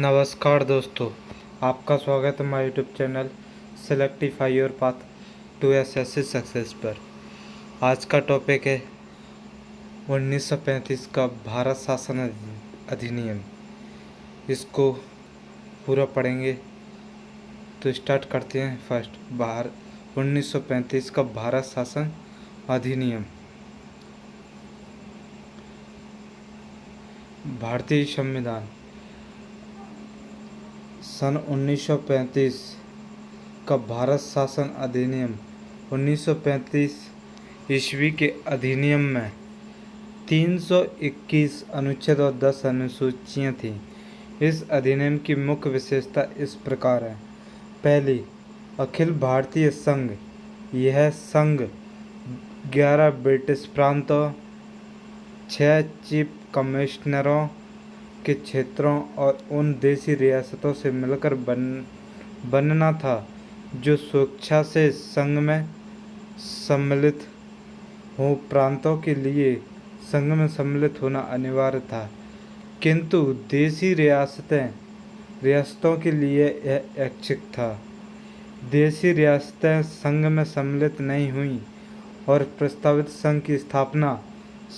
नमस्कार दोस्तों, आपका स्वागत है हमारे YouTube channel Selectify your path to SSC success पर। आज का टॉपिक है 1935 का भारत शासन अधिनियम। इसको पूरा पढ़ेंगे तो स्टार्ट करते हैं। फर्स्ट 1935 का भारत शासन अधिनियम। भारतीय संविधान सन 1935 का भारत शासन अधिनियम 1935 ईस्वी के अधिनियम में 321 अनुच्छेद और 10 अनुसूचियाँ थीं। इस अधिनियम की मुख्य विशेषता इस प्रकार है। पहली, अखिल भारतीय संघ। यह संघ 11 ब्रिटिश प्रांतों, 6 चीफ कमिश्नरों के क्षेत्रों और उन देशी रियासतों से मिलकर बनना था जो स्वेच्छा से संघ में सम्मिलित हों। प्रांतों के लिए संघ में सम्मिलित होना अनिवार्य था, किंतु देशी रियासतों के लिए यह ऐच्छिक था। देशी रियासतें संघ में सम्मिलित नहीं हुईं और प्रस्तावित संघ की स्थापना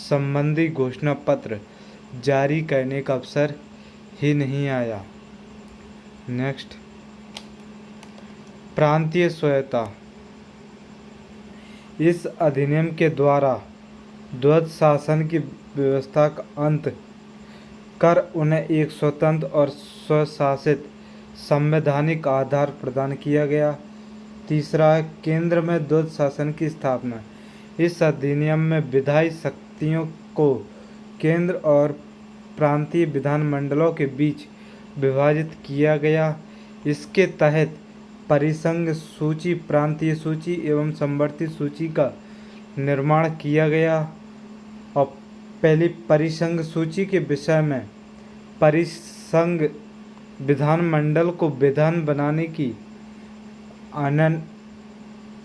संबंधी घोषणा पत्र जारी करने का अवसर ही नहीं आया। नेक्स्ट, प्रांतीय स्वायत्तता। इस अधिनियम के द्वारा द्वैध शासन की व्यवस्था का अंत कर उन्हें एक स्वतंत्र और स्वशासित संवैधानिक आधार प्रदान किया गया। तीसरा है केंद्र में द्वैध शासन की स्थापना। इस अधिनियम में विधायी शक्तियों को केंद्र और प्रांतीय विधानमंडलों के बीच विभाजित किया गया। इसके तहत परिसंघ सूची, प्रांतीय सूची एवं समवर्ती सूची का निर्माण किया गया। और पहली परिसंघ सूची के विषय में परिसंघ विधानमंडल को विधान बनाने की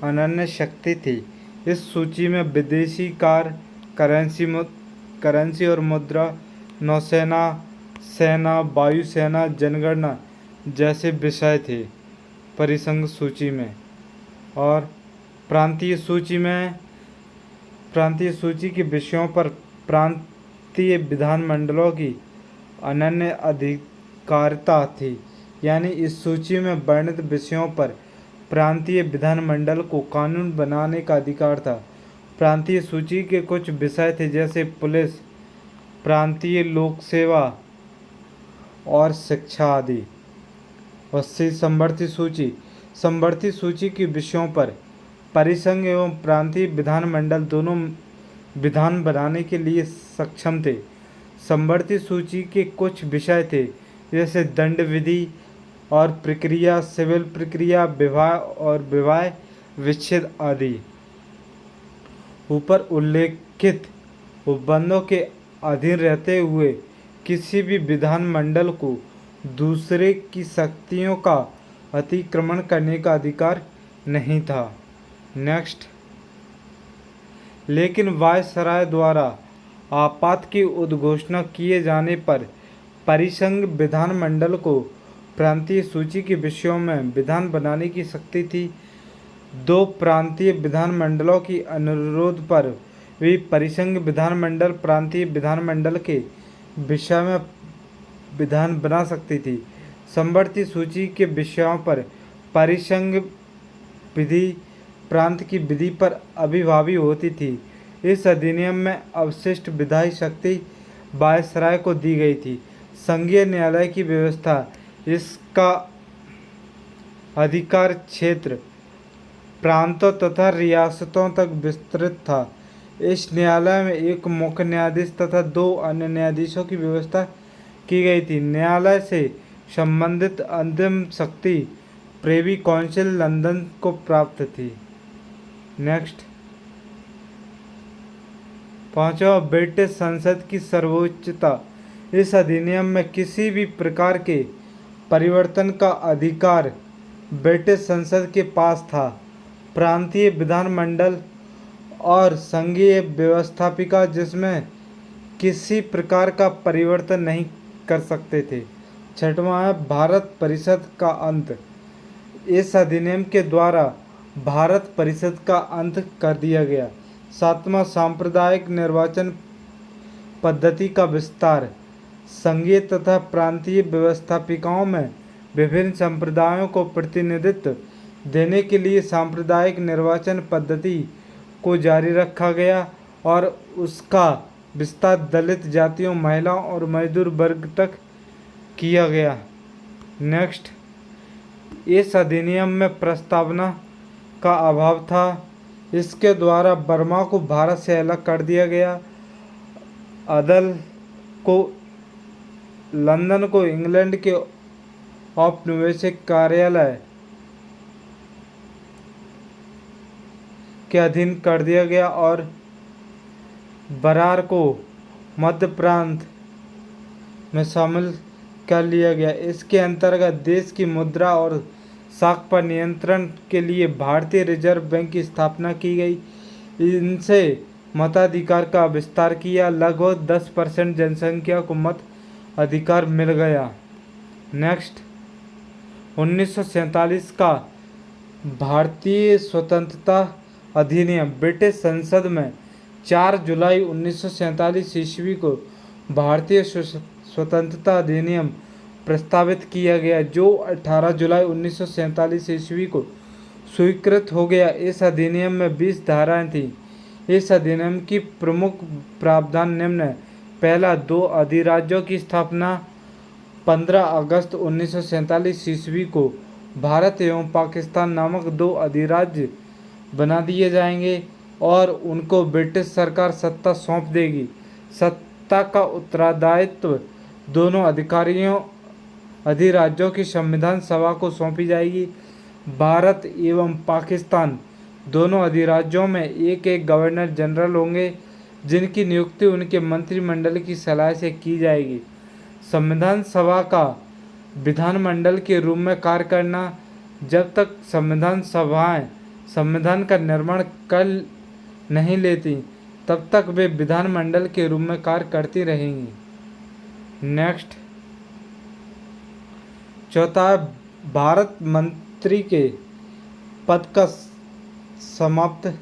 अनन्य शक्ति थी। इस सूची में विदेशी कार, करेंसी और मुद्रा, नौसेना, सेना, वायुसेना, जनगणना जैसे विषय थे परिसंघ सूची में। और प्रांतीय सूची के विषयों पर प्रांतीय विधानमंडलों की अनन्य अधिकारिता थी, यानी इस सूची में वर्णित विषयों पर प्रांतीय विधानमंडल को कानून बनाने का अधिकार था। प्रांतीय सूची के कुछ विषय थे जैसे पुलिस, प्रांतीय लोक सेवा और शिक्षा आदि। और समवर्ती सूची के विषयों पर परिसंघ एवं प्रांतीय विधानमंडल दोनों विधान बनाने के लिए सक्षम थे। समवर्ती सूची के कुछ विषय थे जैसे दंड विधि और प्रक्रिया, सिविल प्रक्रिया, विवाह और विवाह विच्छेद आदि। ऊपर उल्लेखित उपबंधों के अधीन रहते हुए किसी भी विधानमंडल को दूसरे की शक्तियों का अतिक्रमण करने का अधिकार नहीं था। नेक्स्ट, लेकिन वायसराय द्वारा आपात की उद्घोषणा किए जाने पर परिसंघ विधानमंडल को प्रांतीय सूची के विषयों में विधान बनाने की शक्ति थी। 2 प्रांतीय विधानमंडलों की अनुरोध पर भी परिसंघ विधानमंडल प्रांतीय विधानमंडल के विषय में विधान बना सकती थी। समवर्ती सूची के विषयों पर परिसंघ विधि प्रांत की विधि पर अभिभावी होती थी। इस अधिनियम में अवशिष्ट विधायी शक्ति वायसराय को दी गई थी। संघीय न्यायालय की व्यवस्था। इसका अधिकार क्षेत्र प्रांतों तथा रियासतों तक विस्तृत था। इस न्यायालय में एक मुख्य न्यायाधीश तथा 2 अन्य न्यायाधीशों की व्यवस्था की गई थी। न्यायालय से संबंधित अंतिम शक्ति प्रिवी काउंसिल लंदन को प्राप्त थी। नेक्स्ट, 5वां ब्रिटिश संसद की सर्वोच्चता। इस अधिनियम में किसी भी प्रकार के परिवर्तन का अधिकार ब्रिटिश संसद के पास था। प्रांतीय विधानमंडल और संघीय व्यवस्थापिका जिसमें किसी प्रकार का परिवर्तन नहीं कर सकते थे। छठवां है भारत परिषद का अंत। इस अधिनियम के द्वारा भारत परिषद का अंत कर दिया गया। सातवां सांप्रदायिक निर्वाचन पद्धति का विस्तार। संघीय तथा प्रांतीय व्यवस्थापिकाओं में विभिन्न संप्रदायों को प्रतिनिधित्व देने के लिए सांप्रदायिक निर्वाचन पद्धति को जारी रखा गया और उसका विस्तार दलित जातियों, महिलाओं और मजदूर वर्ग तक किया गया। नेक्स्ट, इस अधिनियम में प्रस्तावना का अभाव था। इसके द्वारा बर्मा को भारत से अलग कर दिया गया। अदल को लंदन को इंग्लैंड के औपनिवेशिक कार्यालय के अधीन कर दिया गया और बरार को मध्य प्रांत में शामिल कर लिया गया। इसके अंतर्गत देश की मुद्रा और साख पर नियंत्रण के लिए भारतीय रिजर्व बैंक की स्थापना की गई। इनसे मताधिकार का विस्तार किया। लगभग 10% जनसंख्या को मत अधिकार मिल गया। नेक्स्ट, 1947 का भारतीय स्वतंत्रता अधिनियम। ब्रिटिश संसद में 4 जुलाई 1947 ईस्वी को भारतीय स्वतंत्रता अधिनियम प्रस्तावित किया गया, जो 18 जुलाई 1947 ईस्वी को स्वीकृत हो गया। इस अधिनियम में 20 धाराएं थीं। इस अधिनियम की प्रमुख प्रावधान निम्न है। पहला, 2 अधिराज्यों की स्थापना। 15 अगस्त 1947 ईस्वी को भारत एवं पाकिस्तान नामक 2 अधिराज्य बना दिए जाएंगे और उनको ब्रिटिश सरकार सत्ता सौंप देगी। सत्ता का उत्तरदायित्व दोनों अधिराज्यों की संविधान सभा को सौंपी जाएगी। भारत एवं पाकिस्तान दोनों अधिराज्यों में एक एक गवर्नर जनरल होंगे, जिनकी नियुक्ति उनके मंत्रिमंडल की सलाह से की जाएगी। संविधान सभा का विधानमंडल के रूप में कार्य करना। जब तक संविधान सभाएं संविधान का निर्माण कर नहीं लेती, तब तक वे विधानमंडल के रूप में कार्य करती रहेंगी। नेक्स्ट, चौथा, भारत मंत्री के पद का समाप्त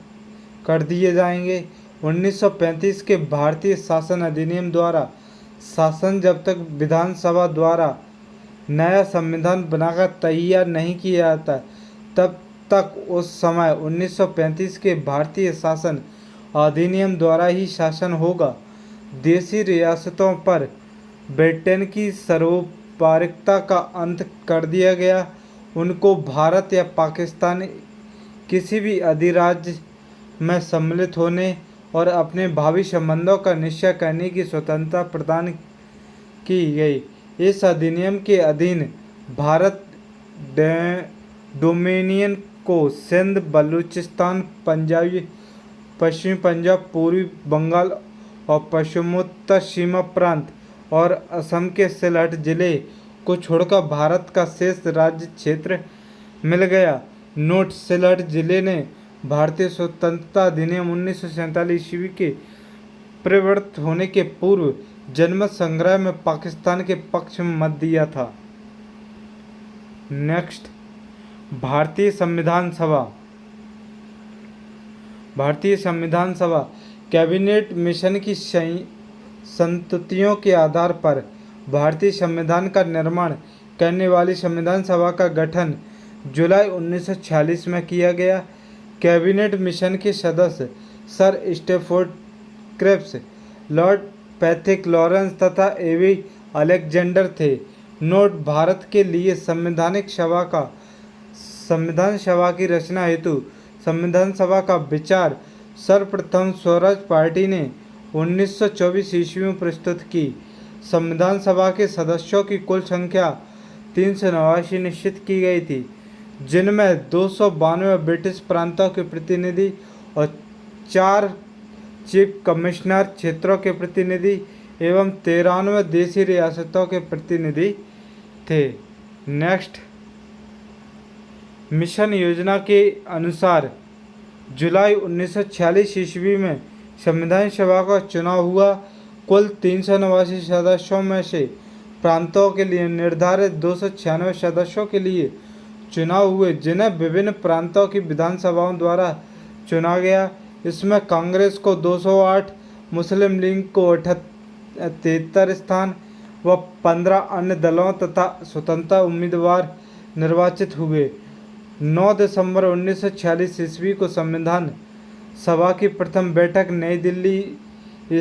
कर दिए जाएंगे। 1935 के भारतीय शासन अधिनियम द्वारा शासन जब तक विधानसभा द्वारा नया संविधान बनाकर तैयार नहीं किया जाता, तब तक उस समय 1935 के भारतीय शासन अधिनियम द्वारा ही शासन होगा। देशी रियासतों पर ब्रिटेन की सर्वोपरिता का अंत कर दिया गया। उनको भारत या पाकिस्तान किसी भी अधिराज्य में सम्मिलित होने और अपने भावी संबंधों का निश्चय करने की स्वतंत्रता प्रदान की गई। इस अधिनियम के अधीन भारत डोमिनियन को सिंध, बलूचिस्तान, पश्चिमी पंजाब, पूर्वी बंगाल और पश्चिमोत्तर सीमा प्रांत और असम के सिलहट जिले को छोड़कर भारत का शेष राज्य क्षेत्र मिल गया। नोट, सिलहट जिले ने भारतीय स्वतंत्रता अधिनियम 1947 ईस्वी के प्रवर्तित होने के पूर्व जनमत संग्रह में पाकिस्तान के पक्ष में मत दिया था। नेक्स्ट, भारतीय संविधान सभा। भारतीय संविधान सभा कैबिनेट मिशन की संततियों के आधार पर भारतीय संविधान का निर्माण करने वाली संविधान सभा का गठन जुलाई 1946 में किया गया। कैबिनेट मिशन के सदस्य सर स्टैफोर्ड क्रिप्स, लॉर्ड पैथिक लॉरेंस तथा एवी अलेक्जेंडर थे। नोट, भारत के लिए संविधान सभा की रचना हेतु संविधान सभा का विचार सर्वप्रथम स्वराज पार्टी ने 1924 ईस्वी में प्रस्तुत की। संविधान सभा के सदस्यों की कुल संख्या 389 निश्चित की गई थी, जिनमें 292 ब्रिटिश प्रांतों के प्रतिनिधि और 4 चीफ कमिश्नर क्षेत्रों के प्रतिनिधि एवं 93 देशी रियासतों के प्रतिनिधि थे। नेक्स्ट, मिशन योजना के अनुसार जुलाई 1946 ईस्वी में संविधान सभा का चुनाव हुआ। कुल 389 सदस्यों में से प्रांतों के लिए निर्धारित 296 सदस्यों के लिए चुनाव हुए, जिन्हें विभिन्न प्रांतों की विधानसभाओं द्वारा चुना गया। इसमें कांग्रेस को 208, मुस्लिम लीग को 73 स्थान व 15 अन्य दलों तथा स्वतंत्र उम्मीदवार निर्वाचित हुए। 9 दिसंबर 1946 ईस्वी को संविधान सभा की प्रथम बैठक नई दिल्ली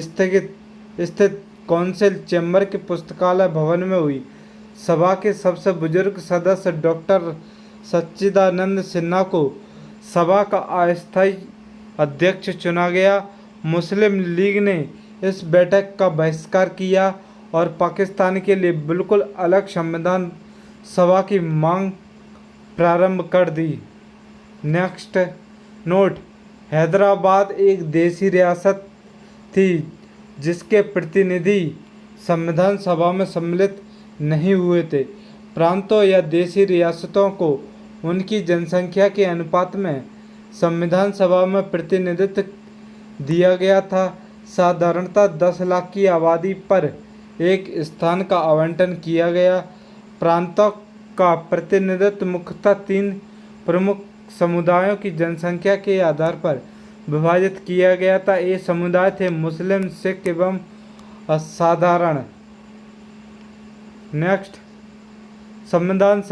स्थित कौंसिल चैम्बर के पुस्तकालय भवन में हुई। सभा के सबसे बुजुर्ग सदस्य डॉक्टर सच्चिदानंद सिन्हा को सभा का अस्थायी अध्यक्ष चुना गया। मुस्लिम लीग ने इस बैठक का बहिष्कार किया और पाकिस्तान के लिए बिल्कुल अलग संविधान सभा की मांग प्रारंभ कर दी। नेक्स्ट नोट, हैदराबाद एक देशी रियासत थी जिसके प्रतिनिधि संविधान सभा में सम्मिलित नहीं हुए थे। प्रांतों या देशी रियासतों को उनकी जनसंख्या के अनुपात में संविधान सभा में प्रतिनिधित्व दिया गया था। साधारणतः 10 लाख की आबादी पर एक स्थान का आवंटन किया गया। प्रांतों का प्रतिनिधित्व मुख्यतः 3 प्रमुख समुदायों की जनसंख्या के आधार पर विभाजित किया गया था। ये समुदाय थे मुस्लिम, सिख एवं असाधारण। नेक्स्ट, संविधान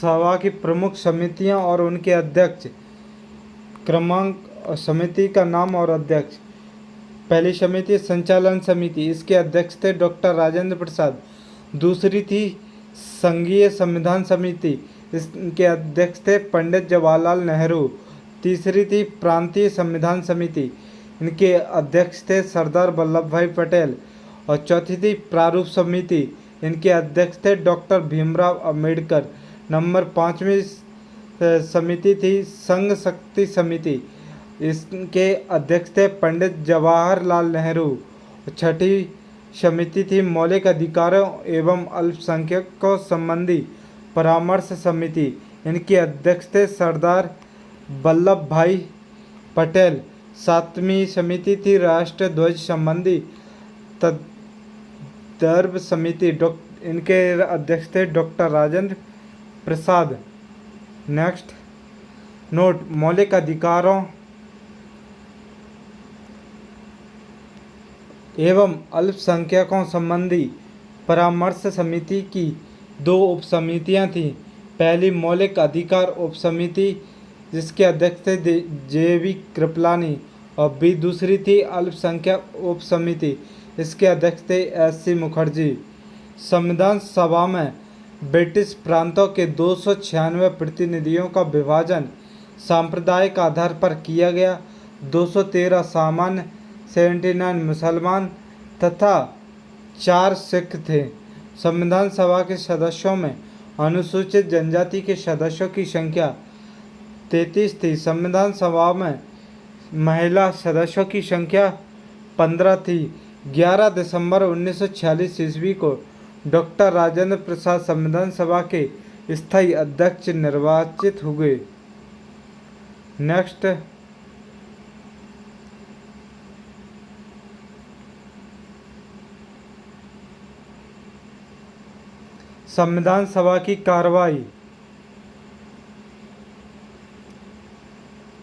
सभा की प्रमुख समितियां और उनके अध्यक्ष। क्रमांक समिति का नाम और अध्यक्ष। पहली समिति संचालन समिति, इसके अध्यक्ष थे डॉक्टर राजेंद्र प्रसाद। दूसरी थी संघीय संविधान समिति, इसके अध्यक्ष थे पंडित जवाहरलाल नेहरू। तीसरी थी प्रांतीय संविधान समिति, इनके अध्यक्ष थे सरदार वल्लभ भाई पटेल। और चौथी थी प्रारूप समिति, इनके अध्यक्ष थे डॉक्टर भीमराव अंबेडकर। नंबर 5वीं समिति थी संघ शक्ति समिति, इसके अध्यक्ष थे पंडित जवाहरलाल नेहरू। छठी समिति थी मौलिक अधिकारों एवं अल्पसंख्यकों संबंधी परामर्श समिति, इनके अध्यक्ष थे सरदार वल्लभ भाई पटेल। 7वीं समिति थी राष्ट्र ध्वज संबंधी तदर्भ समिति, इनके अध्यक्ष थे doctor Rajendra Prasad. Next note, मौलिक अधिकारों एवं अल्पसंख्यकों संबंधी परामर्श समिति की 2 उपसमितियां थीं। पहली मौलिक अधिकार उपसमिति, जिसके अध्यक्ष थे JV कृपलानी, और दूसरी थी अल्पसंख्यक उपसमिति, इसके अध्यक्ष थे SC मुखर्जी। संविधान सभा में ब्रिटिश प्रांतों के 296 प्रतिनिधियों का विभाजन सांप्रदायिक आधार पर किया गया। 213 सामान्य, 79 मुसलमान तथा 4 सिख थे। संविधान सभा के सदस्यों में अनुसूचित जनजाति के सदस्यों की संख्या 33 थी। संविधान सभा में महिला सदस्यों की संख्या 15 थी। 11 दिसंबर 1946 ईस्वी को डॉक्टर राजेंद्र प्रसाद संविधान सभा के स्थायी अध्यक्ष निर्वाचित हुए। नेक्स्ट, संविधान सभा की कार्रवाई।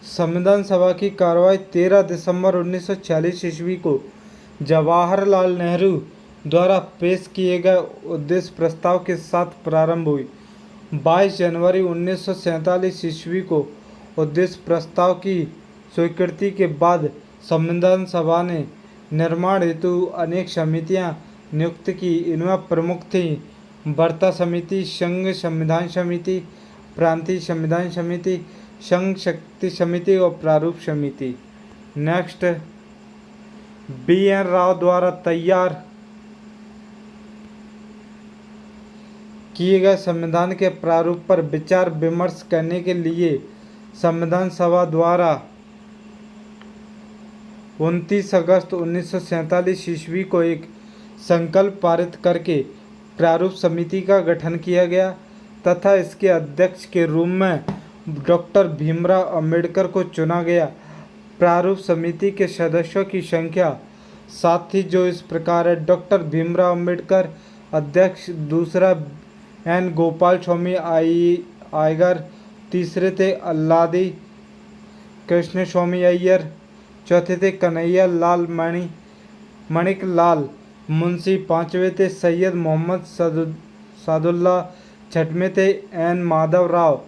संविधान सभा की कार्रवाई 13 दिसंबर 1946 ईस्वी को जवाहरलाल नेहरू द्वारा पेश किए गए उद्देश्य प्रस्ताव के साथ प्रारंभ हुई। 22 जनवरी 1947 ईस्वी को उद्देश्य प्रस्ताव की स्वीकृति के बाद संविधान सभा ने निर्माण हेतु अनेक समितियां नियुक्त की। इनमें प्रमुख थीं वार्ता समिति, संघ संविधान समिति, प्रांतीय संविधान समिति, संघ शक्ति समिति और प्रारूप समिति। नेक्स्ट, BN राव द्वारा तैयार किए गए संविधान के प्रारूप पर विचार विमर्श करने के लिए संविधान सभा द्वारा 29 अगस्त 1947 ईस्वी को एक संकल्प पारित करके प्रारूप समिति का गठन किया गया तथा इसके अध्यक्ष के रूप में डॉक्टर भीमराव अंबेडकर को चुना गया। प्रारूप समिति के सदस्यों की संख्या साथ ही जो इस प्रकार है: डॉक्टर भीमराव अंबेडकर अध्यक्ष, दूसरा एन गोपाल स्वामी आयगर, तीसरे थे अल्लादी कृष्ण स्वामी अय्यर, चौथे थे कन्हैया लाल मणिक लाल मुंशी, पांचवें थे सैयद मोहम्मद सादुल्ला, छठवें थे N Madhav Rao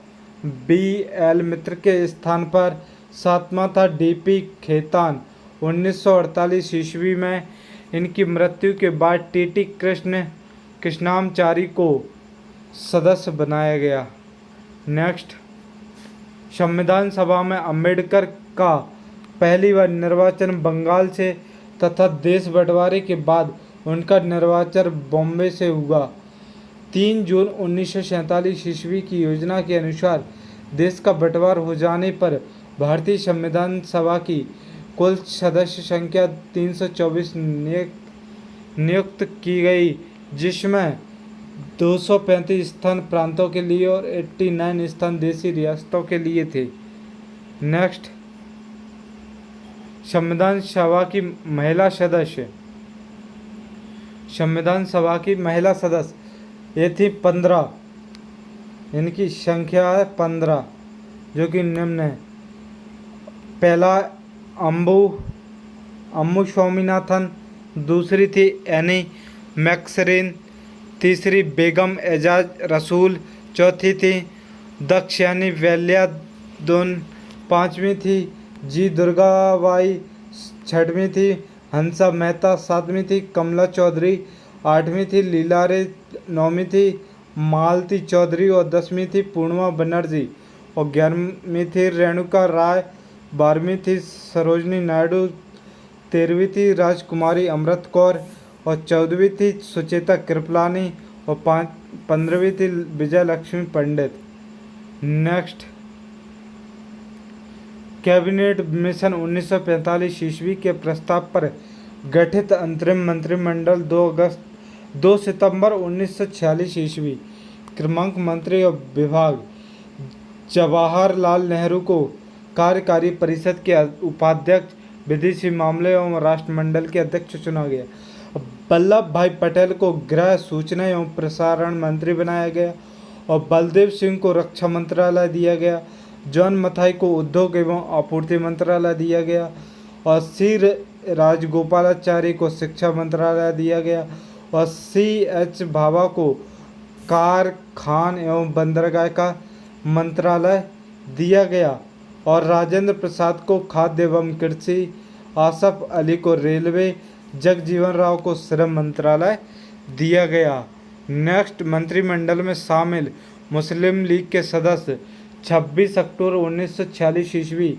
B L Mitra के स्थान पर, सातवां था डीपी खेतान। 1948 ईस्वी में इनकी मृत्यु के बाद टीटी कृष्णामचारी को सदस्य बनाया गया। नेक्स्ट, संविधान सभा में अंबेडकर का पहली बार निर्वाचन बंगाल से तथा देश बंटवारे के बाद उनका निर्वाचन बॉम्बे से हुआ। 3 जून 1947 ईस्वी की योजना के अनुसार देश का बंटवारा हो जाने पर भारतीय संविधान सभा की कुल सदस्य संख्या 324 नियुक्त की गई, जिसमें 235 स्थान प्रांतों के लिए और 89 स्थान देशी रियासतों के लिए थे। नेक्स्ट, संविधान सभा की महिला सदस्य। संविधान सभा की महिला सदस्य ये थी 15, इनकी संख्या है 15, जो कि निम्न है: पहला अम्मू स्वामीनाथन, दूसरी थी एनी मैक्सरेन, तीसरी बेगम एजाज रसूल, चौथी थी दक्षयानी वैल्यादुन, पांचवी थी जी दुर्गाबाई, छठवीं थी हंसा मेहता, सातवीं थी कमला चौधरी, आठवीं थी लीलारे, नौवीं थी मालती चौधरी और 10वीं थी पूर्णिमा बनर्जी और 11वीं थी रेणुका राय, 12वीं थी सरोजनी नायडू, 13वीं थी राजकुमारी अमृत कौर और 14वीं थी सुचेता कृपलानी और 15वीं थी विजय लक्ष्मी पंडित। नेक्स्ट, कैबिनेट मिशन 1945 ईस्वी के प्रस्ताव पर गठित अंतरिम मंत्रिमंडल 2 सितंबर 1946 ईस्वी। क्रमांक मंत्री और विभाग: जवाहरलाल नेहरू को कार्यकारी परिषद के उपाध्यक्ष, विदेशी मामले एवं राष्ट्रमंडल के अध्यक्ष चुना गया। वल्लभ भाई पटेल को गृह, सूचना एवं प्रसारण मंत्री बनाया गया और बलदेव सिंह को रक्षा मंत्रालय दिया गया। जॉन मथाई को उद्योग एवं आपूर्ति मंत्रालय दिया गया और सी राजगोपालाचारी को शिक्षा मंत्रालय दिया गया और CH भाभा को कारखान एवं बंदरगाह का मंत्रालय दिया गया और राजेंद्र प्रसाद को खाद्य एवं कृषि, आसफ अली को रेलवे, जगजीवन राव को श्रम मंत्रालय दिया गया। नेक्स्ट, मंत्रिमंडल में शामिल मुस्लिम लीग के सदस्य: 26 अक्टूबर 1946 ईस्वी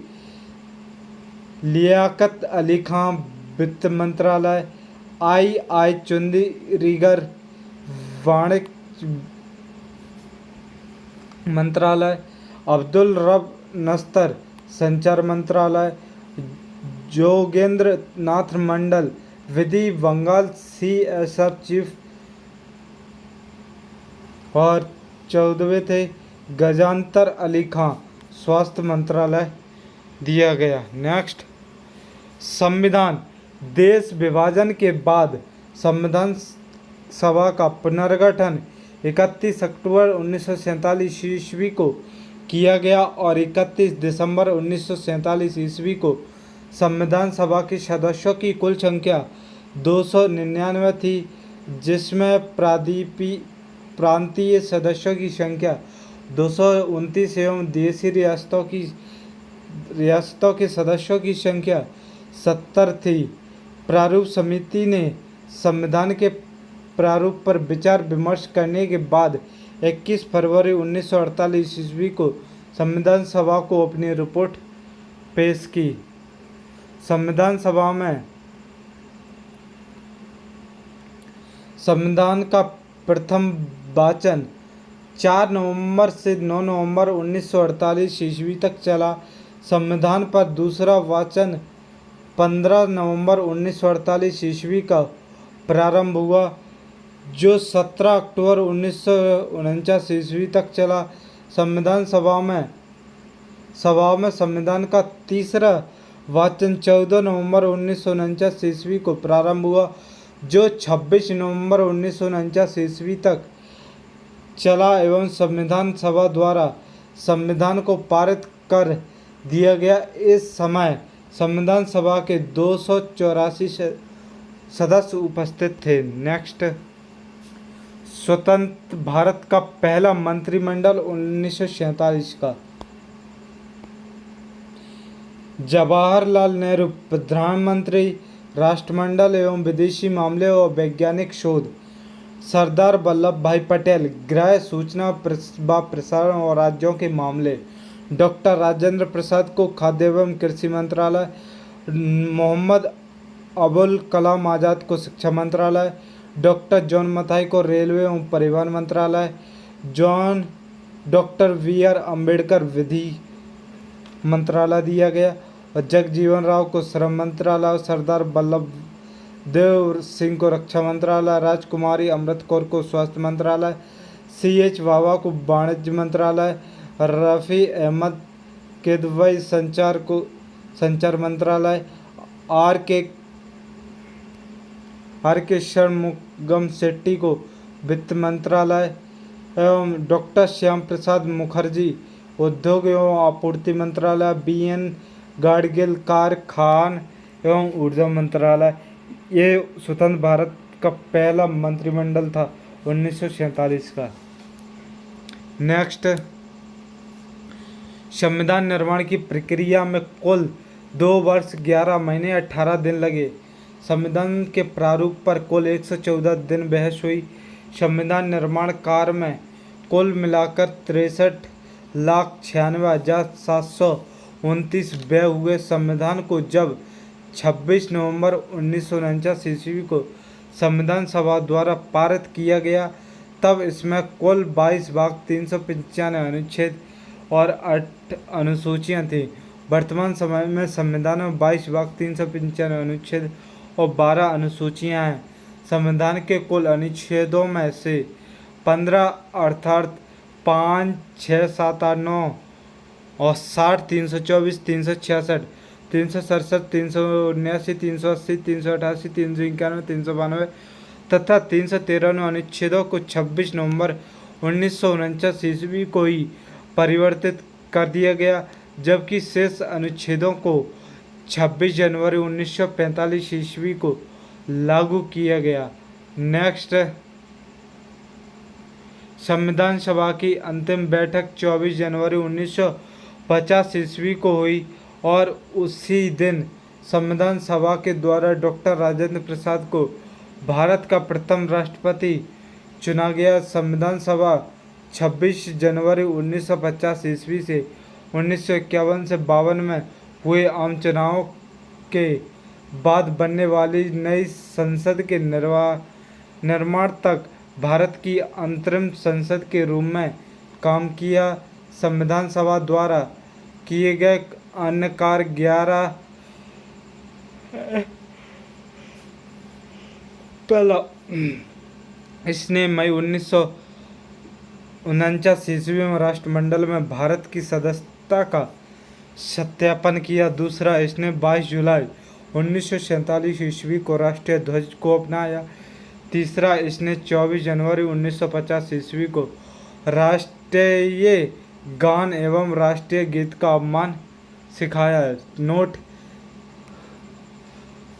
लियाकत अली खां वित्त मंत्रालय, I चुंदरीगर वाणिज्य मंत्रालय, अब्दुल रब नस्तर संचार मंत्रालय, जोगेंद्र नाथ मंडल विधि बंगाल CSF चीफ और 14वें थे गजानतर अली खां स्वास्थ्य मंत्रालय दिया गया। नेक्स्ट, संविधान। देश विभाजन के बाद संविधान सभा का पुनर्गठन 31 अक्टूबर 1947 ईस्वी को किया गया और 31 दिसंबर 1947 ईस्वी को संविधान सभा की सदस्यों की कुल संख्या 299 थी, जिसमें प्रांतीय सदस्यों की संख्या 229 एवं देशी रियासतों के सदस्यों की संख्या 70 थी। प्रारूप समिति ने संविधान के प्रारूप पर विचार विमर्श करने के बाद 21 फरवरी 1948 ईस्वी को संविधान सभा को अपनी रिपोर्ट पेश की। संविधान सभा में संविधान का प्रथम वाचन 4 नवंबर से 9 नवंबर 1948 ईस्वी तक चला। संविधान पर दूसरा वाचन 15 नवंबर 1948 ईस्वी का प्रारंभ हुआ, जो 17 अक्टूबर 1949 ईस्वी तक चला। संविधान सभा में संविधान का तीसरा वाचन 14 नवंबर 1949 ईस्वी को प्रारंभ हुआ, जो 26 नवंबर 1949 ईस्वी तक चला एवं संविधान सभा द्वारा संविधान को पारित कर दिया गया। इस समय संविधान सभा के 284 सदस्य उपस्थित थे। नेक्स्ट, स्वतंत्र भारत का पहला मंत्रिमंडल 1947 का। जवाहरलाल नेहरू प्रधानमंत्री, राष्ट्रमंडल एवं विदेशी मामले और वैज्ञानिक शोध। सरदार वल्लभ भाई पटेल, गृह, सूचना व प्रसारण और राज्यों के मामले। डॉक्टर राजेंद्र प्रसाद को खाद्य एवं कृषि मंत्रालय। मोहम्मद अबुल कलाम आज़ाद को शिक्षा मंत्रालय। डॉक्टर जॉन मथाई को रेलवे एवं परिवहन मंत्रालय। Doctor VR. अम्बेडकर विधि मंत्रालय दिया गया और जगजीवन राव को श्रम मंत्रालय। सरदार वल्लभ देव सिंह को रक्षा मंत्रालय। राजकुमारी अमृत कौर को स्वास्थ्य मंत्रालय। C.H. वावा को वाणिज्य मंत्रालय। रफ़ी अहमद किदवई संचार मंत्रालय। आर के षणमुगम शेट्टी को वित्त मंत्रालय एवं डॉक्टर श्याम प्रसाद मुखर्जी उद्योग एवं आपूर्ति मंत्रालय। B.N. गाडगिल खान एवं ऊर्जा मंत्रालय। ये स्वतंत्र भारत का पहला मंत्रिमंडल था 1947 का। नेक्स्ट, संविधान निर्माण की प्रक्रिया में कुल 2 वर्ष 11 महीने 18 दिन लगे। संविधान के प्रारूप पर कुल 114 दिन बहस हुई। संविधान निर्माण कार्य में कुल मिलाकर 63,96,729 व्यय हुए। संविधान को जब 26 नवंबर 1949 ईस्वी को संविधान सभा द्वारा पारित किया गया, तब इसमें कुल 22 भाग 395 अनुच्छेद और 8 अनुसूचियाँ थीं। वर्तमान समय में संविधान में 22 भाग 395 अनुच्छेद और 12 अनुसूचियाँ हैं। संविधान के कुल अनुच्छेदों में से 15 अर्थात 5, 6, 7, 8, 9 और 60, 324, 366, 367, 379, 380, 388, 391, 392 तथा 393 अनुच्छेदों को 26 नवंबर 1949 ईस्वी को ही परिवर्तित कर दिया गया, जबकि शेष अनुच्छेदों को 26 जनवरी 1945 ईस्वी को लागू किया गया। नेक्स्ट, संविधान सभा की अंतिम बैठक 24 जनवरी 1950 ईस्वी को हुई और उसी दिन संविधान सभा के द्वारा डॉक्टर राजेंद्र प्रसाद को भारत का प्रथम राष्ट्रपति चुना गया। संविधान सभा 26 जनवरी 1950 ईस्वी से 1951 से 52 में हुए आम चुनाव के बाद बनने वाली नई संसद के निर्माण तक भारत की अंतरिम संसद के रूप में काम किया। संविधान सभा द्वारा किए गए अन्य कार्य 11 पहला, इसने मई 1949 ईस्वी में राष्ट्रमंडल में भारत की सदस्यता का सत्यापन किया। दूसरा, इसने 22 जुलाई 1947 ईस्वी को राष्ट्रीय ध्वज को अपनाया। तीसरा, इसने 24 जनवरी 1950 ईस्वी को राष्ट्रीय गान एवं राष्ट्रीय गीत का अवमान सिखाया। नोट,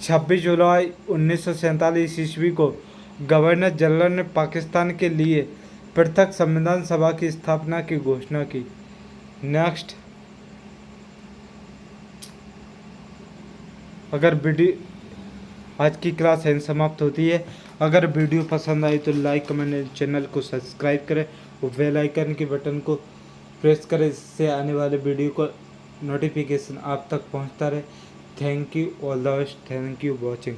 26 जुलाई 1947 ईस्वी को गवर्नर जनरल ने पाकिस्तान के लिए पृथक संविधान सभा की स्थापना की घोषणा की। नेक्स्ट, अगर वीडियो आज की क्लास यहीं समाप्त होती है। अगर वीडियो पसंद आई तो लाइक, कमेंट, चैनल को सब्सक्राइब करें और बेल आइकन के बटन को प्रेस करें, इससे आने वाले वीडियो को नोटिफिकेशन आप तक पहुंचता रहे। Thank you, all the best, thank you watching.